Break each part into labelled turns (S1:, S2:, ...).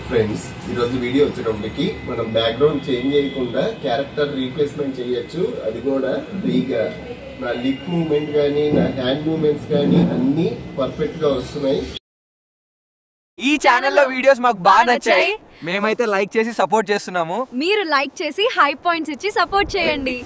S1: Friends ఈరోజు video వచ్చేటప్పటికి మనం బ్యాక్గ్రౌండ్ చేంజ్ చేయకుండా క్యారెక్టర్ రీప్లేస్మెంట్ చేయొచ్చు. అది కూడా ఫ్రీగా. నా లిప్ మూవ్మెంట్ కానీ నా హ్యాండ్ మూవ్మెంట్స్ కానీ అన్ని పర్ఫెక్ట్ గా వస్తున్నాయి.
S2: ఈ ఛానల్లో వీడియోస్ మాకు బాగా నచ్చాయి. మేమైతే లైక్ చేసి సపోర్ట్ చేస్తున్నాము.
S3: మీరు లైక్ చేసి హై పాయింట్స్ ఇచ్చి సపోర్ట్ చేయండి.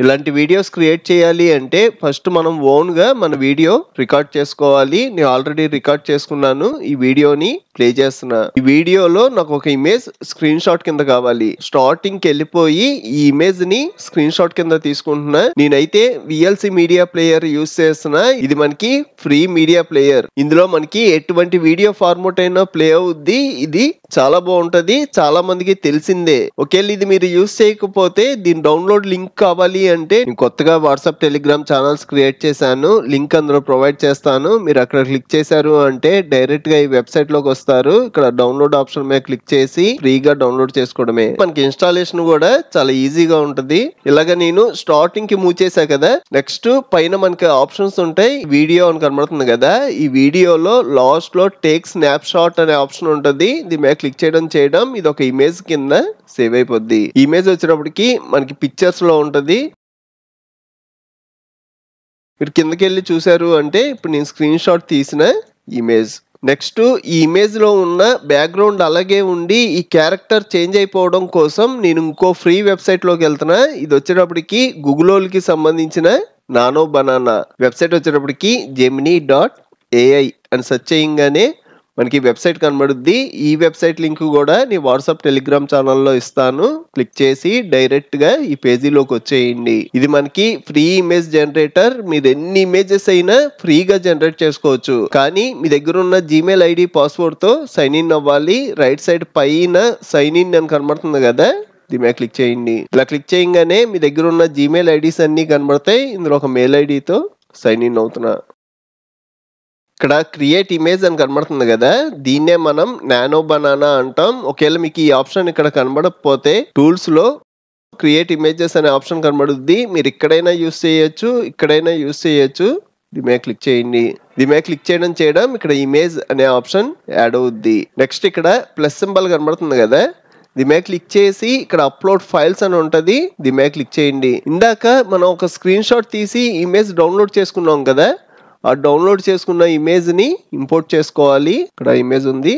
S1: ఇలాంటి వీడియోస్ క్రియేట్ చేయాలి అంటే ఫస్ట్ మనం ఓన్ గా మన వీడియో రికార్డ్ చేసుకోవాలి. నేను ఆల్రెడీ రికార్డ్ చేసుకున్నాను. ఈ వీడియోని ప్లే చేస్తున్నా. ఈ వీడియోలో నాకు ఒక ఇమేజ్ స్క్రీన్ షాట్ కింద కావాలి. స్టార్టింగ్ కి వెళ్ళిపోయి ఈ ఇమేజ్ ని స్క్రీన్ షాట్ కింద తీసుకుంటున్నా. నేనైతే VLC మీడియా ప్లేయర్ యూస్ చేస్తున్నా. ఇది మనకి ఫ్రీ మీడియా ప్లేయర్. ఇందులో మనకి ఎటువంటి వీడియో ఫార్మాట్ అయినా ప్లే అవుద్ది. ఇది చాలా బాగుంటది. చాలా మందికి తెలిసిందే. ఒకవేళ ఇది మీరు యూస్ చేయకపోతే దీని డౌన్లోడ్ లింక్ కావాలి అంటే నేను కొత్తగా వాట్సాప్ టెలిగ్రామ్ ఛానల్స్ క్రియేట్ చేశాను. లింక్ అందులో ప్రొవైడ్ చేస్తాను. మీరు అక్కడ క్లిక్ చేశారు అంటే డైరెక్ట్ గా ఈ వెబ్సైట్ లోకి వస్తారు. ఇక్కడ డౌన్లోడ్ ఆప్షన్ మీద క్లిక్ చేసి ఫ్రీగా డౌన్లోడ్ చేసుకోవడమే. మనకి ఇన్స్టాలేషన్ కూడా చాలా ఈజీగా ఉంటది. ఇలాగ నేను స్టార్టింగ్ కి మూవ్ చేశా కదా. నెక్స్ట్ పైన మనకి ఆప్షన్స్ ఉంటాయి. వీడియో అని కనబడుతుంది కదా. ఈ వీడియోలో లాస్ట్ లో టేక్ స్నాప్ షాట్ అనే ఆప్షన్ ఉంటది. దీని మీద క్లిక్ చేయడం ఇది ఒక ఇమేజ్ కింద సేవ్ అయిపోద్ది. ఇమేజ్ వచ్చేటప్పటికి మనకి పిక్చర్స్ లో ఉంటది. మీరు కిందకి వెళ్ళి చూసారు అంటే ఇప్పుడు నేను స్క్రీన్ షాట్ తీసిన ఇమేజ్. నెక్స్ట్ ఈ ఇమేజ్ లో ఉన్న బ్యాక్గ్రౌండ్ అలాగే ఉండి ఈ క్యారెక్టర్ చేంజ్ అయిపోవడం కోసం నేను ఇంకో ఫ్రీ వెబ్సైట్ లోకి వెళ్తున్నా. ఇది వచ్చేటప్పటికి గూగుల్కి సంబంధించిన నానో బనానా వెబ్సైట్. వచ్చేటప్పటికి gemini.ai అని సెర్చ్ చేయగానే మనకి వెబ్సైట్ కనబడుద్ది. ఈ వెబ్సైట్ లింక్ కూడా నీ వాట్సాప్ టెలిగ్రామ్ ఛానల్లో ఇస్తాను. క్లిక్ చేసి డైరెక్ట్ గా ఈ పేజీలోకి వచ్చేయండి. ఇది మనకి ఫ్రీ ఇమేజ్ జనరేటర్. మీరు ఎన్ని ఇమేజెస్ అయినా ఫ్రీగా జనరేట్ చేసుకోవచ్చు. కానీ మీ దగ్గర ఉన్న జీమెయిల్ ఐడి పాస్వర్డ్ తో సైన్ ఇన్ అవ్వాలి. రైట్ సైడ్ పైన సైన్ ఇన్ అని కనబడుతుంది కదా. దీని మీద క్లిక్ చేయండి. ఇలా క్లిక్ చేయగానే మీ దగ్గర ఉన్న జీమెయిల్ ఐడీస్ అన్ని కనబడతాయి. ఇందులో ఒక మెయిల్ ఐడితో సైన్ ఇన్ అవుతున్నా. ఇక్కడ క్రియేట్ ఇమేజ్ అని కనబడుతుంది కదా. దీన్నే మనం నానో బనానా అంటాం. ఒకవేళ మీకు ఈ ఆప్షన్ ఇక్కడ కనబడకపోతే టూల్స్ లో క్రియేట్ ఇమేజెస్ అనే ఆప్షన్ కనబడుద్ది. మీరు ఇక్కడైనా యూస్ చేయొచ్చు, ఇక్కడైనా యూస్ చేయొచ్చు. దీని మీద క్లిక్ చేయండి. దీని మీద క్లిక్ చేయడం ఇక్కడ ఇమేజ్ అనే ఆప్షన్ యాడ్ అవుద్ది. నెక్స్ట్ ఇక్కడ ప్లస్ సింబల్ కనబడుతుంది కదా. దీని మీద క్లిక్ చేసి ఇక్కడ అప్లోడ్ ఫైల్స్ అని ఉంటది. దీని మీద క్లిక్ చేయండి. ఇందాక మనం ఒక స్క్రీన్ షాట్ తీసి ఇమేజ్ డౌన్లోడ్ చేసుకున్నాం కదా. ఆ డౌన్లోడ్ చేసుకున్న ఇమేజ్ ని ఇంపోర్ట్ చేసుకోవాలి. ఇక్కడ ఇమేజ్ ఉంది,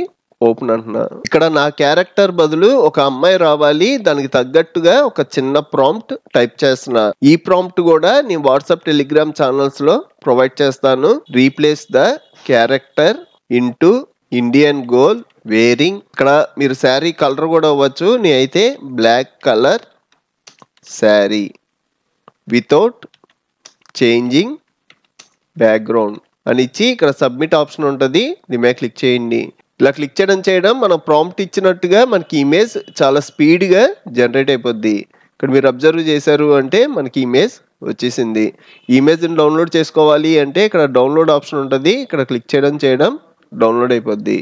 S1: ఓపెన్ అంటున్నా. ఇక్కడ నా క్యారెక్టర్ బదులు ఒక అమ్మాయి రావాలి. దానికి తగ్గట్టుగా ఒక చిన్న ప్రాంప్ట్ టైప్ చేస్తున్నా. ఈ ప్రాంప్ట్ కూడా నేను వాట్సాప్ టెలిగ్రామ్ ఛానల్స్ లో ప్రొవైడ్ చేస్తాను. Replace the character into Indian girl wearing. ఇక్కడ మీరు శారీ కలర్ కూడా అవ్వచ్చు. నేనైతే black colour sari without changing background అని ఇచ్చి ఇక్కడ సబ్మిట్ ఆప్షన్ ఉంటుంది. దీని మీద క్లిక్ చేయండి. ఇలా క్లిక్ చేయడం మనం ప్రాంప్ట్ ఇచ్చినట్టుగా మనకి ఇమేజ్ చాలా స్పీడ్గా జనరేట్ అయిపోద్ది. ఇక్కడ మీరు అబ్జర్వ్ చేశారు అంటే మనకి ఇమేజ్ వచ్చేసింది. ఈ ఇమేజ్ని డౌన్లోడ్ చేసుకోవాలి అంటే ఇక్కడ డౌన్లోడ్ ఆప్షన్ ఉంటుంది. ఇక్కడ క్లిక్ చేయడం డౌన్లోడ్ అయిపోద్ది.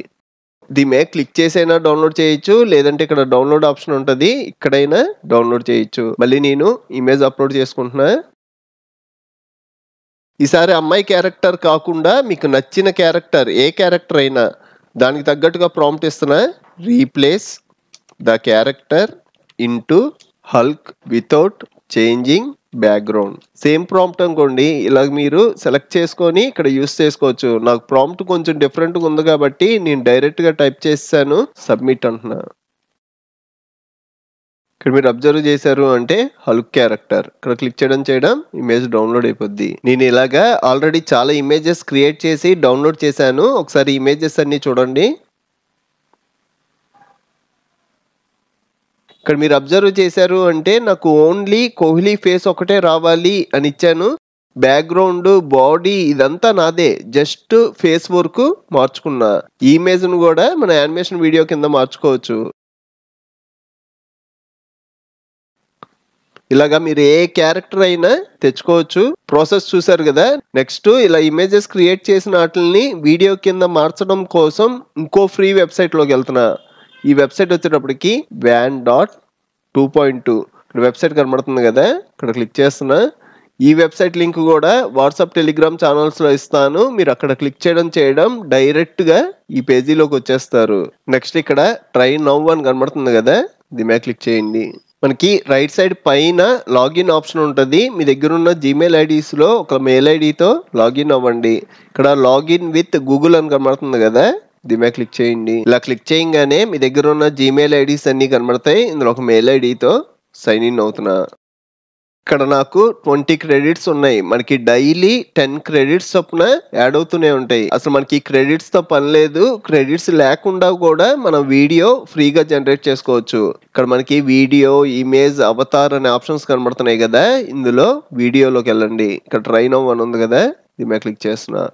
S1: దీని మీద క్లిక్ చేసైనా డౌన్లోడ్ చేయొచ్చు, లేదంటే ఇక్కడ డౌన్లోడ్ ఆప్షన్ ఉంటుంది. ఇక్కడైనా డౌన్లోడ్ చేయొచ్చు. మళ్ళీ నేను ఇమేజ్ అప్లోడ్ చేసుకుంటున్నా. ఈసారి అమ్మాయి క్యారెక్టర్ కాకుండా మీకు నచ్చిన క్యారెక్టర్ ఏ క్యారెక్టర్ అయినా దానికి తగ్గట్టుగా ప్రాంప్ట్ ఇస్తున్నా. Replace the character into Hulk without changing background. Same prompt అనుకోండి. ఇలా మీరు సెలెక్ట్ చేసుకొని ఇక్కడ యూస్ చేసుకోవచ్చు. నాకు ప్రాంప్ట్ కొంచెం డిఫరెంట్గా ఉంది కాబట్టి నేను డైరెక్ట్గా టైప్ చేశాను. సబ్మిట్ అంటున్నా. ఇక్కడ మీరు అబ్జర్వ్ చేశారు అంటే హల్క్ క్యారెక్టర్. ఇక్కడ క్లిక్ చేయడం ఇమేజ్ డౌన్లోడ్ అయిపోద్ది. నేను ఇలాగా ఆల్రెడీ చాలా ఇమేజెస్ క్రియేట్ చేసి డౌన్లోడ్ చేశాను. ఒకసారి ఇమేజెస్ అన్ని చూడండి. ఇక్కడ మీరు అబ్జర్వ్ చేశారు అంటే నాకు ఓన్లీ కోహ్లీ ఫేస్ ఒకటే రావాలి అని ఇచ్చాను. బ్యాక్గ్రౌండ్ బాడీ ఇదంతా నాదే. జస్ట్ ఫేస్ వరకు మార్చుకున్నా. ఈ ఇమేజ్ ను కూడా మన యానిమేషన్ వీడియో కింద మార్చుకోవచ్చు. ఇలాగా మీరు ఏ క్యారెక్టర్ అయినా తెచ్చుకోవచ్చు. ప్రాసెస్ చూసారు కదా. నెక్స్ట్ ఇలా ఇమేజెస్ క్రియేట్ చేసిన వాటిని వీడియో కింద మార్చడం కోసం ఇంకో ఫ్రీ వెబ్సైట్ లోకి వెళ్తున్నా. ఈ వెబ్సైట్ వచ్చేటప్పటికి van.2.2 వెబ్సైట్ కనబడుతుంది కదా. ఇక్కడ క్లిక్ చేస్తున్నా. ఈ వెబ్సైట్ లింక్ కూడా వాట్సాప్ టెలిగ్రామ్ ఛానల్స్లో ఇస్తాను. మీరు అక్కడ క్లిక్ చేయడం డైరెక్ట్గా ఈ పేజీలోకి వచ్చేస్తారు. నెక్స్ట్ ఇక్కడ ట్రై నౌ అని కనబడుతుంది కదా, దీని మీద క్లిక్ చేయండి. మనకి రైట్ సైడ్ పైన లాగిన్ ఆప్షన్ ఉంటుంది. మీ దగ్గర ఉన్న జీమెయిల్ ఐడీస్లో ఒక మెయిల్ ఐడితో లాగిన్ అవ్వండి. ఇక్కడ లాగిన్ విత్ గూగుల్ అని కనబడుతుంది కదా, దీని మీద క్లిక్ చేయండి. ఇలా క్లిక్ చేయగానే మీ దగ్గర ఉన్న జీమెయిల్ ఐడీస్ అన్ని కనబడతాయి. ఇందులో ఒక మెయిల్ ఐడితో సైన్ ఇన్ అవుతున్నా. ఇక్కడ నాకు 20 క్రెడిట్స్ ఉన్నాయి. మనకి డైలీ 10 క్రెడిట్స్ చొప్పున యాడ్ అవుతూనే ఉంటాయి. అసలు మనకి క్రెడిట్స్ తో పని లేదు. క్రెడిట్స్ లేకుండా కూడా మనం వీడియో ఫ్రీగా జనరేట్ చేసుకోవచ్చు. ఇక్కడ మనకి వీడియో, ఇమేజ్, అవతార్ అనే ఆప్షన్స్ కనబడుతున్నాయి కదా, ఇందులో వీడియోలోకి వెళ్ళండి. ఇక్కడ ట్రై నౌ అని ఉంది కదా, దీని మీద క్లిక్ చేస్తున్నా.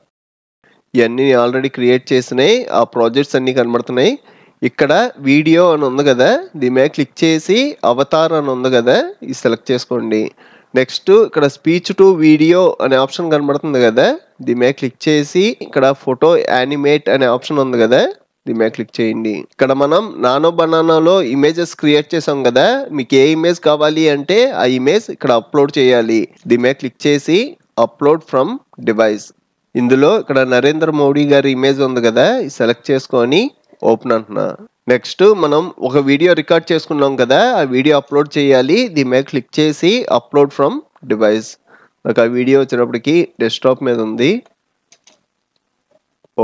S1: ఇవన్నీ ఆల్రెడీ క్రియేట్ చేసినాయి. ఆ ప్రాజెక్ట్స్ అన్ని కనబడుతున్నాయి. ఇక్కడ వీడియో అని ఉంది కదా, దీని మీద క్లిక్ చేసి అవతార్ అని ఉంది కదా, ఇది సెలెక్ట్ చేసుకోండి. నెక్స్ట్ ఇక్కడ స్పీచ్ టు వీడియో అనే ఆప్షన్ కనబడుతుంది కదా, దీని మీద క్లిక్ చేసి ఇక్కడ ఫోటో యానిమేట్ అనే ఆప్షన్ ఉంది కదా, దీని మీద క్లిక్ చేయండి. ఇక్కడ మనం నానో బనానాలో ఇమేజెస్ క్రియేట్ చేసాం కదా, మీకు ఏ ఇమేజ్ కావాలి అంటే ఆ ఇమేజ్ ఇక్కడ అప్లోడ్ చేయాలి. దీని మీద క్లిక్ చేసి అప్లోడ్ ఫ్రమ్ డివైస్. ఇందులో ఇక్కడ నరేంద్ర మోడీ గారి ఇమేజ్ ఉంది కదా, ఇది సెలెక్ట్ చేసుకొని ఓపెన్ అంటున్నా. నెక్స్ట్ మనం ఒక వీడియో రికార్డ్ చేసుకున్నాం కదా, ఆ వీడియో అప్లోడ్ చేయాలి. దీని మీద క్లిక్ చేసి అప్లోడ్ ఫ్రమ్ డివైస్. నాకు ఆ వీడియో వచ్చేటప్పటికి డెస్క్టాప్ మీద ఉంది,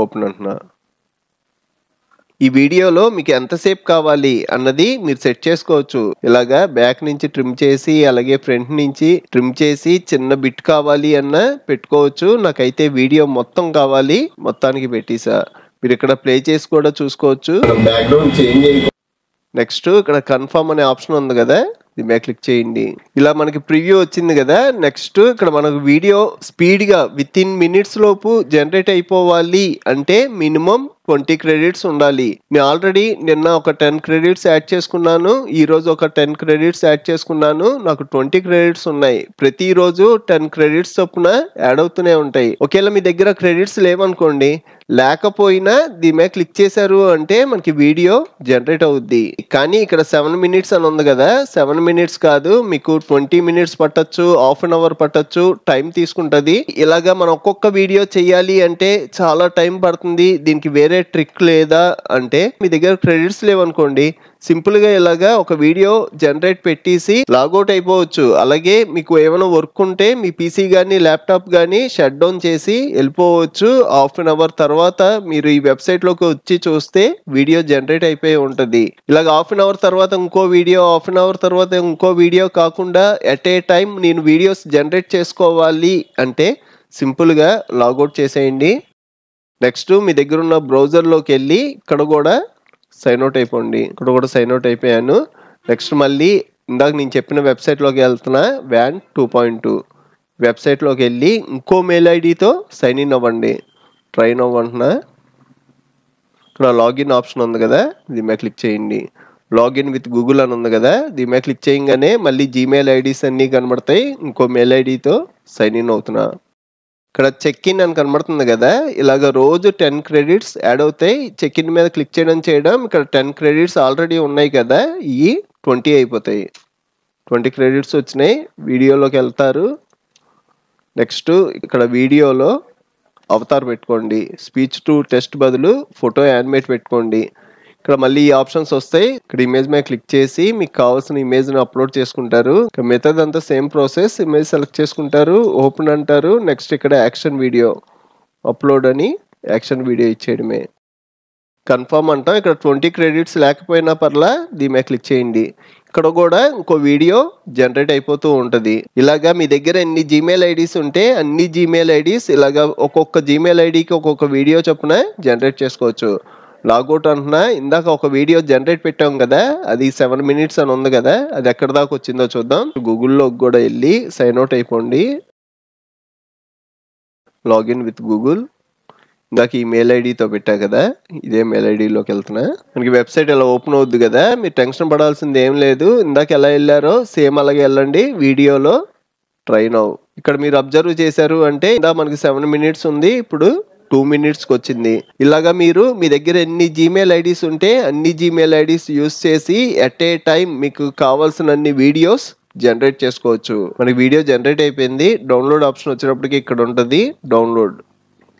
S1: ఓపెన్ అంటున్నా. ఈ వీడియోలో మీకు ఎంతసేపు కావాలి అన్నది మీరు సెట్ చేసుకోవచ్చు. ఇలాగా బ్యాక్ నుంచి ట్రిమ్ చేసి, అలాగే ఫ్రంట్ నుంచి ట్రిమ్ చేసి చిన్న బిట్ కావాలి అన్న పెట్టుకోవచ్చు. నాకైతే వీడియో మొత్తం కావాలి, మొత్తానికి పెట్టేసా. మీరు ఇక్కడ ప్లే చేసి కూడా చూసుకోవచ్చు. బ్యాక్గ్రౌండ్ చేంజ్ అయ్యి నెక్స్ట్ ఇక్కడ కన్ఫర్మ్ అనే ఆప్షన్ ఉంది కదా, దీని మీద క్లిక్ చేయండి. ఇలా మనకి ప్రివ్యూ వచ్చింది కదా. నెక్స్ట్ ఇక్కడ మనకు వీడియో స్పీడ్గా విత్ ఇన్ మినిట్స్ లోపు జనరేట్ అయిపోవాలి అంటే మినిమం 20 క్రెడిట్స్ ఉండాలి. నేను ఆల్రెడీ నిన్న ఒక 10 క్రెడిట్స్ యాడ్ చేసుకున్నాను, ఈ రోజు ఒక 10 క్రెడిట్స్ యాడ్ చేసుకున్నాను. నాకు 20 క్రెడిట్స్ ఉన్నాయి. ప్రతిరోజు 10 క్రెడిట్స్ చొప్పున యాడ్ అవుతూనే ఉంటాయి. ఒకవేళ మీ దగ్గర క్రెడిట్స్ లేవనుకోండి, లేకపోయినా దీని మీద క్లిక్ చేశారు అంటే మనకి వీడియో జనరేట్ అవుద్ది. కానీ ఇక్కడ 7 మినిట్స్ అని ఉంది కదా, 7 మినిట్స్ కాదు, మీకు 20 మినిట్స్ పట్టచ్చు, హాఫ్ అన్ అవర్ పట్టచ్చు, టైం తీసుకుంటుంది. ఇలాగా మనం ఒక్కొక్క వీడియో చేయాలి అంటే చాలా టైం పడుతుంది. దీనికి వేరే ట్రిక్ లేదా అంటే మీ దగ్గర క్రెడిట్స్ లేవనుకోండి, సింపుల్ గా ఇలాగా ఒక వీడియో జనరేట్ పెట్టేసి లాగౌట్ అయిపోవచ్చు. అలాగే మీకు ఏమైనా వర్క్ ఉంటే మీ పీసీ కానీ ల్యాప్టాప్ కానీ షట్ డౌన్ చేసి వెళ్ళిపోవచ్చు. హాఫ్ అన్ అవర్ తర్వాత మీరు ఈ వెబ్సైట్ లోకి వచ్చి చూస్తే వీడియో జనరేట్ అయిపోయి ఉంటుంది. ఇలాగ హాఫ్ అన్ అవర్ తర్వాత ఇంకో వీడియో, హాఫ్ అన్ అవర్ తర్వాత ఇంకో వీడియో కాకుండా ఎట్ ఏ టైం నేను వీడియోస్ జనరేట్ చేసుకోవాలి అంటే సింపుల్ గా లాగౌట్ చేసేయండి. నెక్స్ట్ మీ దగ్గర ఉన్న బ్రౌజర్లోకి వెళ్ళి ఇక్కడ కూడా సైన్ అవుట్ అయిపోండి. ఇక్కడ కూడా సైన్ అవుట్ అయిపోయాను. నెక్స్ట్ మళ్ళీ ఇందాక నేను చెప్పిన వెబ్సైట్లోకి వెళ్తున్నా, వ్యాన్ 2.2 వెబ్సైట్లోకి వెళ్ళి ఇంకో మెయిల్ ఐడితో సైన్ ఇన్ అవ్వండి. ట్రై నౌ అంటున్నా. ఇక్కడ లాగిన్ ఆప్షన్ ఉంది కదా, దీని మీద క్లిక్ చేయండి. లాగిన్ విత్ గూగుల్ అని ఉంది కదా, దీని మీద క్లిక్ చేయగానే మళ్ళీ జీమెయిల్ ఐడీస్ అన్నీ కనబడతాయి. ఇంకో మెయిల్ ఐడితో సైన్ ఇన్ అవుతున్నా. ఇక్కడ చెక్ ఇన్ అని కనబడుతుంది కదా, ఇలాగ రోజు 10 క్రెడిట్స్ యాడ్ అవుతాయి. చెక్ ఇన్ మీద క్లిక్ చేయడం ఇక్కడ 10 క్రెడిట్స్ ఆల్రెడీ ఉన్నాయి కదా, ఇవి 20 అయిపోతాయి. 20 క్రెడిట్స్ వచ్చినాయి. వీడియోలోకి వెళ్తారు. నెక్స్ట్ ఇక్కడ వీడియోలో అవతార్ పెట్టుకోండి. స్పీచ్ టు టెక్స్ట్ బదులు ఫోటో యానిమేట్ పెట్టుకోండి. ఇక్కడ మళ్ళీ ఈ ఆప్షన్స్ వస్తాయి. ఇక్కడ ఇమేజ్ మీద క్లిక్ చేసి మీకు కావాల్సిన ఇమేజ్ని అప్లోడ్ చేసుకుంటారు. ఇక్కడ మెథడ్ అంతా సేమ్ ప్రాసెస్. ఇమేజ్ సెలెక్ట్ చేసుకుంటారు, ఓపెన్ అంటారు. నెక్స్ట్ ఇక్కడ యాక్షన్ వీడియో అప్లోడ్ అని యాక్షన్ వీడియో ఇచ్చేయడమే. కన్ఫర్మ్ అంటాం. ఇక్కడ 20 క్రెడిట్స్ లేకపోయినా పర్లా దీని మీద క్లిక్ చేయండి. ఇక్కడ కూడా ఇంకో వీడియో జనరేట్ అయిపోతూ ఉంటుంది. ఇలాగా మీ దగ్గర ఎన్ని జీమెయిల్ ఐడీస్ ఉంటే అన్ని జీమెయిల్ ఐడీస్ ఇలాగా ఒక్కొక్క జీమెయిల్ ఐడికి ఒక్కొక్క వీడియో చొప్పున జనరేట్ చేసుకోవచ్చు. లాగౌట్ అంటున్నా. ఇందాక ఒక వీడియో జనరేట్ పెట్టాం కదా, అది 7 మినిట్స్ అని ఉంది కదా, అది ఎక్కడ దాకా వచ్చిందో చూద్దాం. గూగుల్లోకి కూడా వెళ్ళి సైన్ అవుట్ అయిపోండి. Login with Google. ఇందాక ఈ మెయిల్ ఐడితో పెట్టా కదా, ఇదే మెయిల్ ఐడిలోకి వెళ్తున్నా. మనకి వెబ్సైట్ ఎలా ఓపెన్ అవుద్ది కదా, మీరు టెన్షన్ పడాల్సింది ఏం లేదు. ఇందాక ఎలా వెళ్ళారో సేమ్ అలాగే వెళ్ళండి. వీడియోలో ట్రై నౌ. ఇక్కడ మీరు అబ్జర్వ్ చేశారు అంటే ఇందా మనకి 7 మినిట్స్ ఉంది, ఇప్పుడు 2 మినిట్స్కి వచ్చింది. ఇలాగా మీరు మీ దగ్గర ఎన్ని జీమెయిల్ ఐడీస్ ఉంటే అన్ని జీమెయిల్ ఐడీస్ యూస్ చేసి ఎట్ ఏ టైం మీకు కావాల్సిన అన్ని వీడియోస్ జనరేట్ చేసుకోవచ్చు. మనకి వీడియో జనరేట్ అయిపోయింది. డౌన్లోడ్ ఆప్షన్ వచ్చేటప్పటికి ఇక్కడ ఉంటుంది డౌన్లోడ్.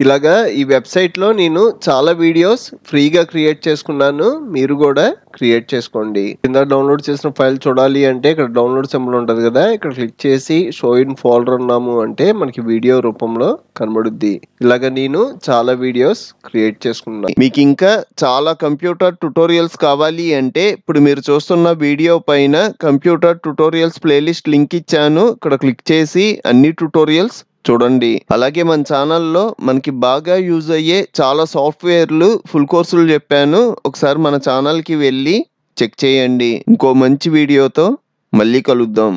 S1: ఇలాగా ఈ వెబ్సైట్లో నేను చాలా వీడియోస్ ఫ్రీగా క్రియేట్ చేసుకున్నాను. మీరు కూడా క్రియేట్ చేసుకోండి. కింద డౌన్లోడ్ చేసిన ఫైల్ చూడాలి అంటే ఇక్కడ డౌన్లోడ్ సింబల్ ఉంటుంది కదా, ఇక్కడ క్లిక్ చేసి షో ఇన్ ఫోల్డర్ అన్నాము అంటే మనకి వీడియో రూపంలో కనబడుద్ది. ఇలాగ నేను చాలా వీడియోస్ క్రియేట్ చేసుకున్నాను. మీకు ఇంకా చాలా కంప్యూటర్ ట్యుటోరియల్స్ కావాలి అంటే ఇప్పుడు మీరు చూస్తున్న వీడియో పైన కంప్యూటర్ ట్యుటోరియల్స్ ప్లేలిస్ట్ లింక్ ఇచ్చాను. ఇక్కడ క్లిక్ చేసి అన్ని ట్యుటోరియల్స్ చూడండి. అలాగే మన ఛానల్లో మనకి బాగా యూజ్ అయ్యే చాలా సాఫ్ట్వేర్లు ఫుల్ కోర్సులు చెప్పాను. ఒకసారి మన ఛానల్కి వెళ్ళి చెక్ చేయండి. ఇంకో మంచి వీడియోతో మళ్ళీ కలుద్దాం.